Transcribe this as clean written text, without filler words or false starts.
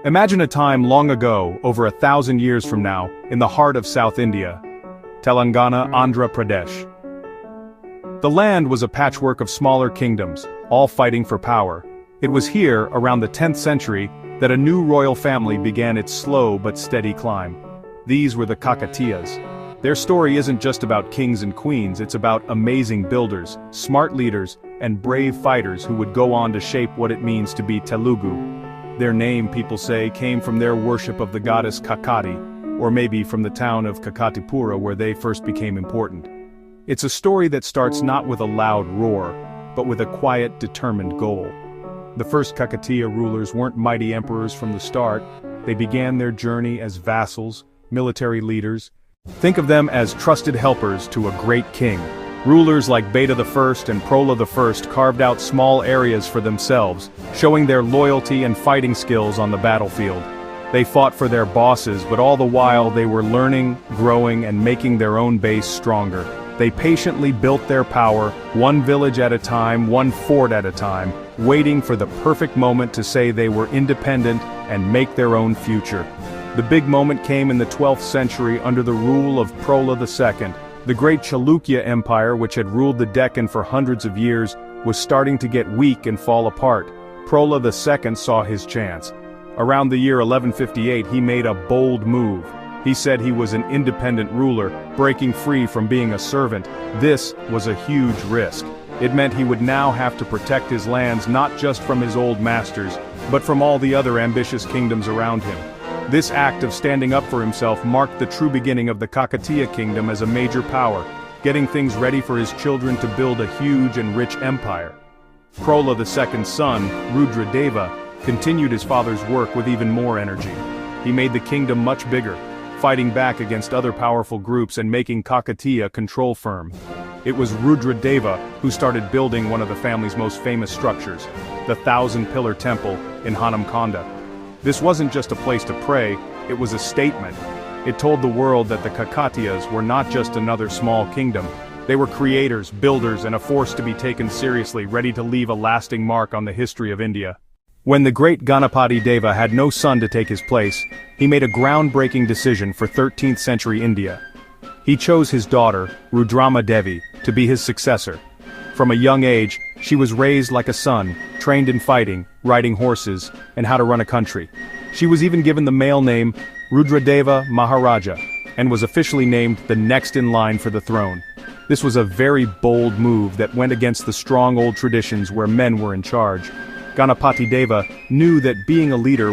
Imagine a time long ago, over 1,000 years from now, in the heart of South India, Telangana, Andhra Pradesh. The land was a patchwork of smaller kingdoms, all fighting for power. It was here, around the 10th century, that a new royal family began its slow but steady climb. These were the Kakatiyas. Their story isn't just about kings and queens, it's about amazing builders, smart leaders, and brave fighters who would go on to shape what it means to be Telugu. Their name, people say, came from their worship of the goddess Kakati, or maybe from the town of Kakatipura where they first became important. It's a story that starts not with a loud roar, but with a quiet, determined goal. The first Kakatiya rulers weren't mighty emperors from the start. They began their journey as vassals, military leaders. Think of them as trusted helpers to a great king. Rulers like Beta I and Prola I carved out small areas for themselves, showing their loyalty and fighting skills on the battlefield. They fought for their bosses, but all the while they were learning, growing, and making their own base stronger. They patiently built their power, one village at a time, one fort at a time, waiting for the perfect moment to say they were independent and make their own future. The big moment came in the 12th century under the rule of Prola II. The great Chalukya Empire, which had ruled the Deccan for hundreds of years, was starting to get weak and fall apart. Prola II saw his chance. Around the year 1158 he made a bold move. He said he was an independent ruler, breaking free from being a servant. This was a huge risk. It meant he would now have to protect his lands not just from his old masters, but from all the other ambitious kingdoms around him. This act of standing up for himself marked the true beginning of the Kakatiya kingdom as a major power, getting things ready for his children to build a huge and rich empire. Prola II's son, Rudradeva, continued his father's work with even more energy. He made the kingdom much bigger, fighting back against other powerful groups and making Kakatiya control firm. It was Rudradeva who started building one of the family's most famous structures, the 1,000-pillar temple in Hanamkonda. This wasn't just a place to pray, it was a statement. It told the world that the Kakatiyas were not just another small kingdom. They were creators, builders, and a force to be taken seriously, ready to leave a lasting mark on the history of India. When the great Ganapati Deva had no son to take his place, he made a groundbreaking decision for 13th century India. He chose his daughter, Rudrama Devi, to be his successor. From a young age, she was raised like a son, trained in fighting, riding horses, and how to run a country. She was even given the male name Rudradeva Maharaja, and was officially named the next in line for the throne. This was a very bold move that went against the strong old traditions where men were in charge. Ganapati Deva knew that being a leader